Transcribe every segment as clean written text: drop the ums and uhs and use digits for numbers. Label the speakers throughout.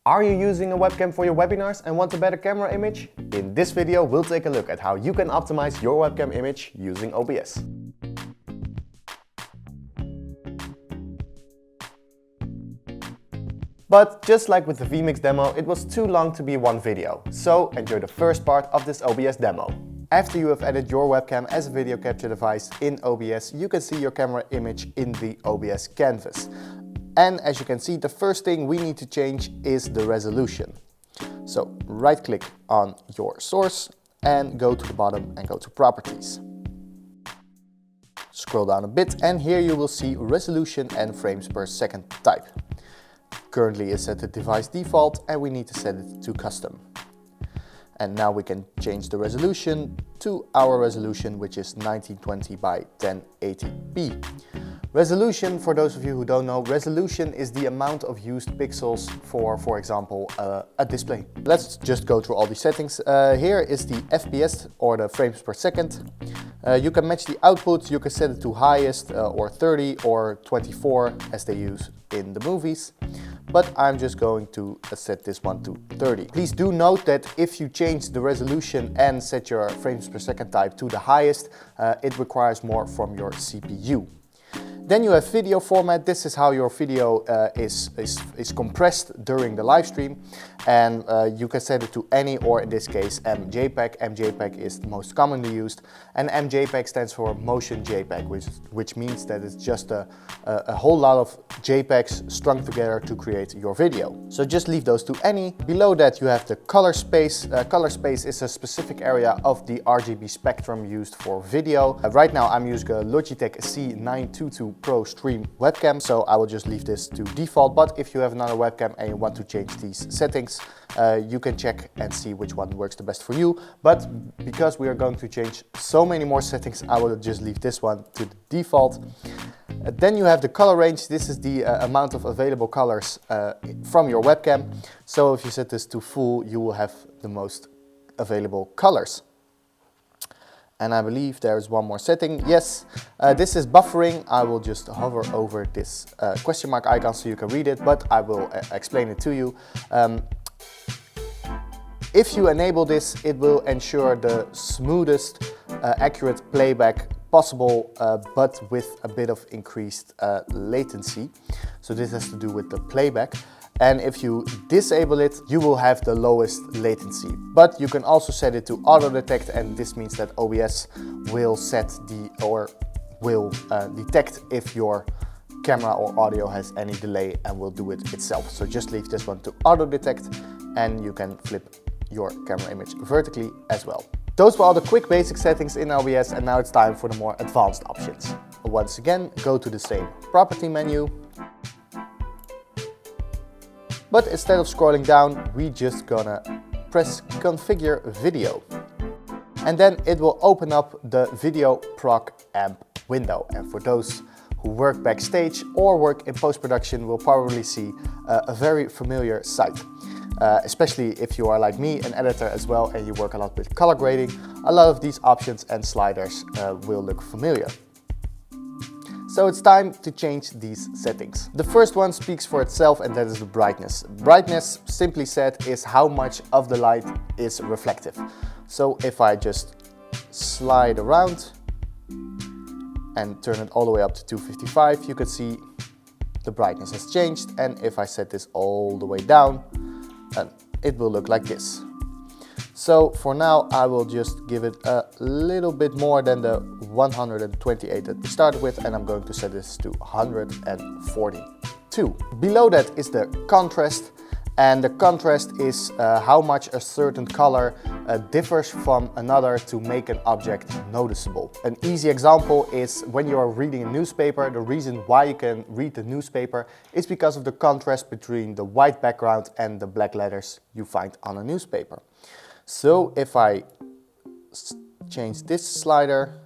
Speaker 1: Are you using a webcam for your webinars and want a better camera image? In this video, we'll take a look at how you can optimize your webcam image using OBS. But just like with the vMix demo, it was too long to be one video. So enjoy the first part of this OBS demo. After you have added your webcam as a video capture device in OBS, you can see your camera image in the OBS canvas. And as you can see, the first thing we need to change is the resolution. So right click on your source and go to the bottom and go to Properties. Scroll down a bit and here you will see resolution and frames per second type. Currently it's set to device default and we need to set it to custom. And now we can change the resolution to our resolution, which is 1920 by 1080p. Resolution, for those of you who don't know, resolution is the amount of used pixels for example, a display. Let's just go through all the settings. Here is the FPS, or the frames per second. You can match the output, you can set it to highest, or 30 or 24 as they use in the movies. But I'm just going to set this one to 30. Please do note that if you change the resolution and set your frames per second type to the highest, it requires more from your CPU. Then you have video format. This is how your video is compressed during the live stream, and you can set it to any, or in this case MJPEG. MJPEG is the most commonly used, and MJPEG stands for Motion JPEG, which means that it's just a whole lot of JPEGs strung together to create your video. So just leave those to any. Below that you have the color space. Color space is a specific area of the RGB spectrum used for video. Right now I'm using a Logitech C922 Pro Stream webcam, so I will just leave this to default. But if you have another webcam and you want to change these settings, you can check and see which one works the best for you. But because we are going to change so many more settings, I will just leave this one to the default. Then you have the color range. This is the amount of available colors from your webcam. So if you set this to full, you will have the most available colors. And I believe there's one more setting. Yes, this is buffering. I will just hover over this question mark icon so you can read it, but I will explain it to you. If you enable this, it will ensure the smoothest, accurate playback possible, but with a bit of increased latency. So this has to do with the playback. And if you disable it, you will have the lowest latency. But you can also set it to auto detect, and this means that OBS will detect if your camera or audio has any delay and will do it itself. So just leave this one to auto detect and you can flip your camera image vertically as well. Those were all the quick basic settings in OBS, and now it's time for the more advanced options. Once again, go to the same property menu. But instead of scrolling down, we just gonna press configure video. And then it will open up the video proc amp window. And for those who work backstage or work in post-production will probably see a very familiar sight. Especially if you are like me, an editor as well, and you work a lot with color grading, a lot of these options and sliders will look familiar. So it's time to change these settings. The first one speaks for itself, and that is the brightness. Brightness, simply said, is how much of the light is reflective. So if I just slide around and turn it all the way up to 255, you can see the brightness has changed. And if I set this all the way down, it will look like this. So for now, I will just give it a little bit more than the 128 that we started with, and I'm going to set this to 142. Below that is the contrast, and the contrast is how much a certain color differs from another to make an object noticeable. An easy example is when you are reading a newspaper. The reason why you can read the newspaper is because of the contrast between the white background and the black letters you find on a newspaper. So if I change this slider,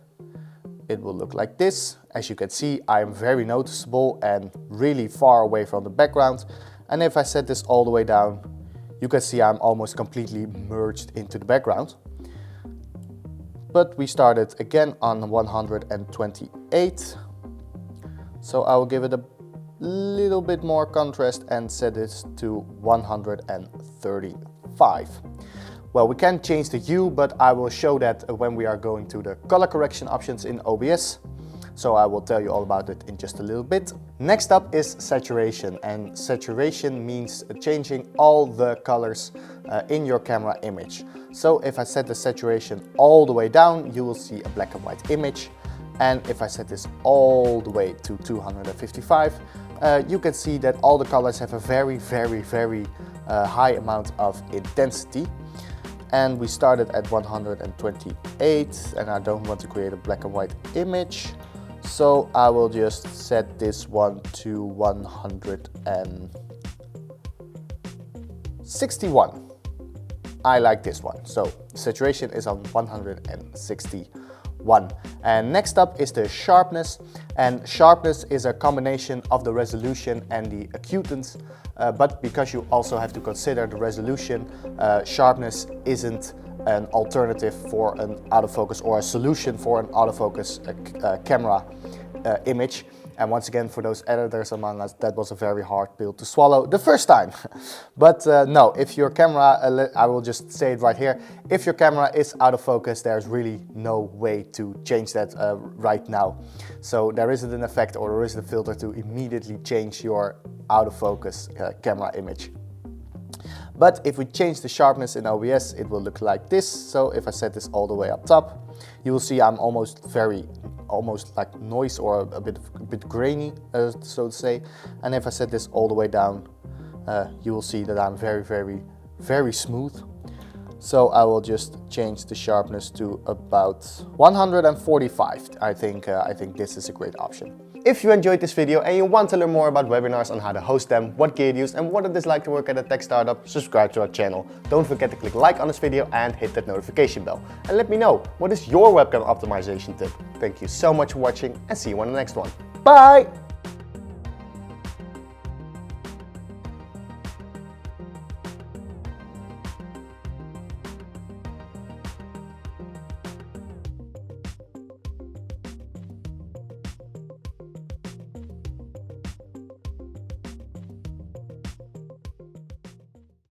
Speaker 1: it will look like this. As you can see, I'm very noticeable and really far away from the background. And if I set this all the way down, you can see I'm almost completely merged into the background. But we started again on 128. So I will give it a little bit more contrast and set it to 135. Well, we can change the hue, but I will show that when we are going to the color correction options in OBS. So I will tell you all about it in just a little bit. Next up is saturation, and saturation means changing all the colors in your camera image. So if I set the saturation all the way down, you will see a black and white image. And if I set this all the way to 255, you can see that all the colors have a very high amount of intensity. And we started at 128, and I don't want to create a black and white image. So I will just set this one to 161. I like this one. So saturation is on 161. And next up is the sharpness. And sharpness is a combination of the resolution and the acutance. But because you also have to consider the resolution, sharpness isn't an alternative for an autofocus or a solution for an autofocus camera image. And once again, for those editors among us, that was a very hard pill to swallow the first time. But no, if your camera, I will just say it right here, if your camera is out of focus, there's really no way to change that right now. So there isn't an effect or there isn't a filter to immediately change your out of focus camera image. But if we change the sharpness in OBS, it will look like this. So if I set this all the way up top, you will see I'm almost like noise or a bit grainy, so to say. And if I set this all the way down, you will see that I'm very smooth. So I will just change the sharpness to about 145. I think this is a great option. If you enjoyed this video and you want to learn more about webinars on how to host them, what gear to use and what it is like to work at a tech startup, subscribe to our channel. Don't forget to click like on this video and hit that notification bell. And let me know, what is your webcam optimization tip? Thank you so much for watching and see you on the next one. Bye!